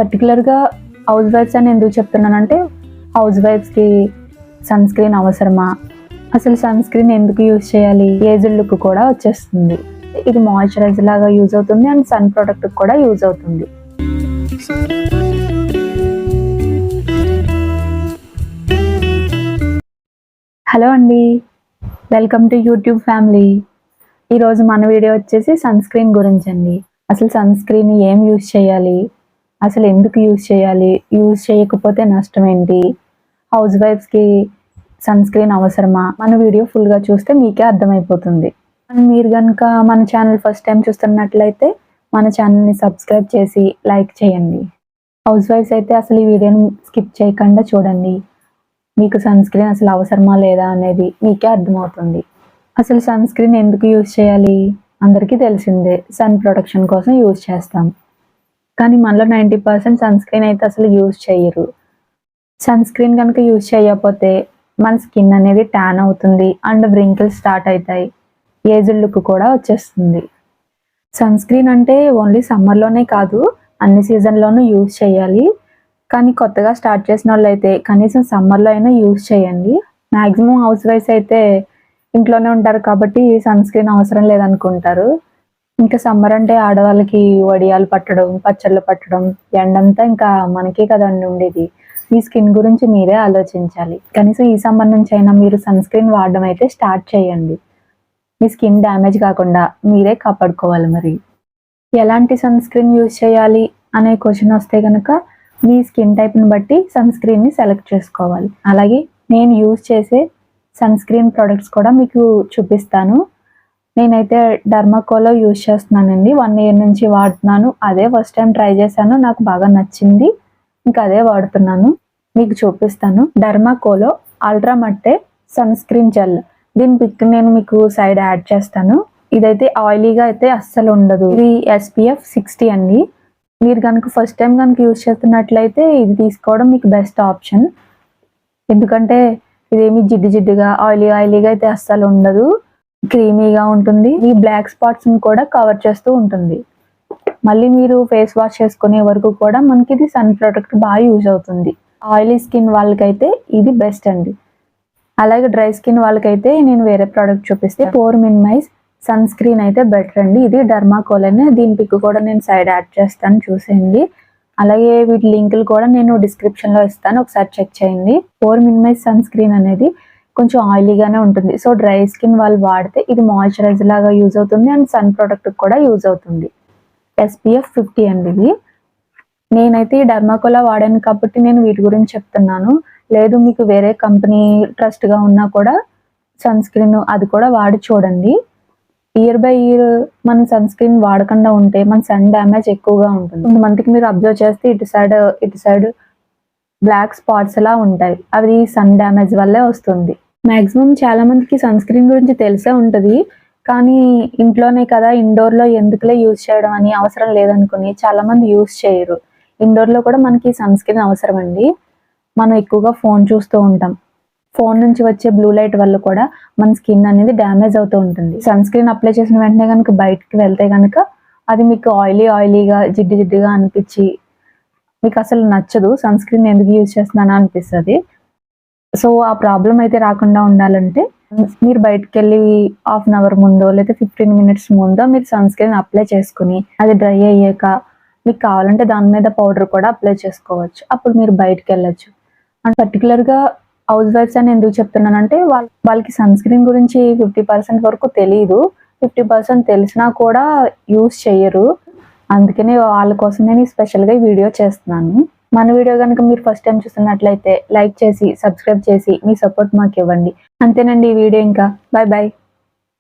పర్టికులర్గా house wives అని ఎందుకు చెప్తున్నానంటే, హౌస్ వైఫ్స్కి సన్ స్క్రీన్ అవసరమా, అసలు సన్ స్క్రీన్ ఎందుకు యూజ్ చేయాలి, ఏజ్డ్ లుక్ కూడా వచ్చేస్తుంది. ఇది మాయిశ్చరైజర్ లాగా యూజ్ అవుతుంది అండ్ సన్ ప్రొడక్ట్ కూడా యూజ్ అవుతుంది. హలో అండి, వెల్కమ్ టు యూట్యూబ్ ఫ్యామిలీ. ఈరోజు మన వీడియో వచ్చేసి సన్ స్క్రీన్ గురించి అండి. అసలు సన్ స్క్రీన్ ఏం యూజ్ చేయాలి, అసలు ఎందుకు యూజ్ చేయాలి, యూజ్ చేయకపోతే నష్టం ఏంటి, హౌస్ వైఫ్స్కి సన్ స్క్రీన్ అవసరమా, మన వీడియో ఫుల్గా చూస్తే మీకే అర్థమైపోతుంది. మీరు కనుక మన ఛానల్ ఫస్ట్ టైం చూస్తున్నట్లయితే మన ఛానల్ని సబ్స్క్రైబ్ చేసి లైక్ చేయండి. హౌస్ వైఫ్స్ అయితే అసలు ఈ వీడియోని స్కిప్ చేయకుండా చూడండి. మీకు సన్ స్క్రీన్ అసలు అవసరమా లేదా అనేది మీకే అర్థమవుతుంది. అసలు సన్ స్క్రీన్ ఎందుకు యూజ్ చేయాలి, అందరికీ తెలిసిందే, సన్ ప్రొటెక్షన్ కోసం యూజ్ చేస్తాం. కానీ మనలో 90% సన్ స్క్రీన్ అయితే అసలు యూజ్ చేయరు. సన్ స్క్రీన్ కనుక యూజ్ చేయకపోతే మన స్కిన్ అనేది ట్యాన్ అవుతుంది అండ్ వ్రింకిల్స్ స్టార్ట్ అవుతాయి, ఏజ్డ్ లుక్ కూడా వచ్చేస్తుంది. సన్ స్క్రీన్ అంటే ఓన్లీ సమ్మర్లోనే కాదు, అన్ని సీజన్లోనూ యూజ్ చేయాలి. కానీ కొత్తగా స్టార్ట్ చేసిన వాళ్ళు అయితే కనీసం సమ్మర్లో అయినా యూజ్ చేయండి. మ్యాక్సిమం హౌస్ వైఫ్స్ అయితే ఇంట్లోనే ఉంటారు కాబట్టి సన్ స్క్రీన్ అవసరం లేదనుకుంటారు. ఇంకా సమ్మర్ అంటే ఆడవాళ్ళకి వడియాలు పట్టడం, పచ్చళ్ళు పట్టడం, ఎండంతా ఇంకా మనకే కదండి ఉండేది. మీ స్కిన్ గురించి మీరే ఆలోచించాలి. కనీసం ఈ సమ్మర్ నుంచి అయినా మీరు సన్ స్క్రీన్ వాడడం అయితే స్టార్ట్ చేయండి. మీ స్కిన్ డ్యామేజ్ కాకుండా మీరే కాపాడుకోవాలి. మరి ఎలాంటి సన్ స్క్రీన్ యూజ్ చేయాలి అనే క్వశ్చన్ వస్తే కనుక మీ స్కిన్ టైప్ని బట్టి సన్ స్క్రీన్ని సెలెక్ట్ చేసుకోవాలి. అలాగే నేను యూజ్ చేసే సన్ స్క్రీన్ ప్రొడక్ట్స్ కూడా మీకు చూపిస్తాను. నేనైతే డర్మాకోలో యూజ్ చేస్తున్నానండి, 1 year నుంచి వాడుతున్నాను. అదే ఫస్ట్ టైం ట్రై చేశాను, నాకు బాగా నచ్చింది, ఇంకా అదే వాడుతున్నాను. మీకు చూపిస్తాను. డర్మాకోలో అల్ట్రా మట్టే సన్ స్క్రీన్ జెల్, దీని పిక్ నేను మీకు సైడ్ యాడ్ చేస్తాను. ఇదైతే ఆయిలీగా అయితే అస్సలు ఉండదు. ఇది SPF 60 అండి. మీరు కనుక ఫస్ట్ టైం కనుక యూజ్ చేస్తున్నట్లయితే ఇది తీసుకోవడం మీకు బెస్ట్ ఆప్షన్. ఎందుకంటే ఇదేమి జిడ్డుగా ఆయిలీగా అయితే అస్సలు ఉండదు, క్రీమీగా ఉంటుంది. ఈ బ్లాక్ స్పాట్స్ని కూడా కవర్ చేస్తూ ఉంటుంది. మళ్ళీ మీరు ఫేస్ వాష్ చేసుకునే వరకు కూడా మనకి ఇది సన్ ప్రొటెక్ట్ బాగా యూజ్ అవుతుంది. ఆయిలీ స్కిన్ వాళ్ళకైతే ఇది బెస్ట్ అండి. అలాగే డ్రై స్కిన్ వాళ్ళకైతే నేను వేరే ప్రోడక్ట్ చూపిస్తే పోర్ మినిమైజ్ సన్ స్క్రీన్ అయితే బెటర్ అండి. ఇది డర్మాకోలనే, దీని పిక్ కూడా నేను సైడ్ యాడ్ చేస్తాను, చూసేయండి. అలాగే వీటి లింకులు కూడా నేను డిస్క్రిప్షన్లో ఇస్తాను, ఒకసారి చెక్ చేయండి. పోర్ మినిమైజ్ సన్ స్క్రీన్ అనేది కొంచెం ఆయిలీగానే ఉంటుంది. సో డ్రై స్కిన్ వాళ్ళు వాడితే ఇది మాయిశ్చరైజర్ లాగా యూజ్ అవుతుంది అండ్ సన్ ప్రొడక్ట్ కూడా యూజ్ అవుతుంది. SPF 50 అండి ఇది. నేనైతే ఈ డర్మాకోలా వాడాను కాబట్టి నేను వీటి గురించి చెప్తున్నాను. లేదు మీకు వేరే కంపెనీ ట్రస్ట్గా ఉన్నా కూడా సన్ స్క్రీన్ అది కూడా వాడి చూడండి. ఇయర్ బై ఇయర్ మన సన్ స్క్రీన్ వాడకుండా ఉంటే మన సన్ డ్యామేజ్ ఎక్కువగా ఉంటుంది. కొంతమందికి మీరు అబ్జర్వ్ చేస్తే ఇటు సైడ్ బ్లాక్ స్పాట్స్ ఎలా ఉంటాయి, అవి సన్ డ్యామేజ్ వల్లే వస్తుంది. మ్యాక్సిమం చాలా మందికి సన్ స్క్రీన్ గురించి తెలిసే ఉంటుంది, కానీ ఇంట్లోనే కదా, ఇండోర్లో ఎందుకులే యూజ్ చేయడం అని అవసరం లేదనుకుని చాలా మంది యూజ్ చేయరు. ఇండోర్లో కూడా మనకి సన్ స్క్రీన్ అవసరం అండి. మనం ఎక్కువగా ఫోన్ చూస్తూ ఉంటాం, ఫోన్ నుంచి వచ్చే బ్లూ లైట్ వల్ల కూడా మన స్కిన్ అనేది డ్యామేజ్ అవుతూ ఉంటుంది. సన్ స్క్రీన్ అప్లై చేసిన వెంటనే కనుక బయటకు వెళ్తే కనుక అది మీకు ఆయిలీగా జిడ్డుగా అనిపించి మీకు అసలు నచ్చదు, సన్ స్క్రీన్ ఎందుకు యూజ్ చేస్తున్నాను అనిపిస్తుంది. సో ఆ ప్రాబ్లం అయితే రాకుండా ఉండాలంటే మీరు బయటకు వెళ్ళి 1/2 hour ముందో లేదా 15 minutes ముందో మీరు సన్ స్క్రీన్ అప్లై చేసుకుని అది డ్రై అయ్యాక మీకు కావాలంటే దాని మీద పౌడర్ కూడా అప్లై చేసుకోవచ్చు. అప్పుడు మీరు బయటకు వెళ్ళచ్చు. అండ్ పర్టికులర్గా హౌస్ వైఫ్స్ అని ఎందుకు చెప్తున్నానంటే వాళ్ళకి సన్ స్క్రీన్ గురించి 50% వరకు తెలియదు, 50% తెలిసినా కూడా యూజ్ చేయరు. అందుకనే వాళ్ళ కోసం నేను స్పెషల్గా ఈ వీడియో చేస్తున్నాను. మన వీడియో కనుక మీరు ఫస్ట్ టైం చూస్తున్నట్లయితే లైక్ చేసి సబ్స్క్రైబ్ చేసి మీ సపోర్ట్ మాకు ఇవ్వండి. అంతేనండి ఈ వీడియో. ఇంకా బాయ్.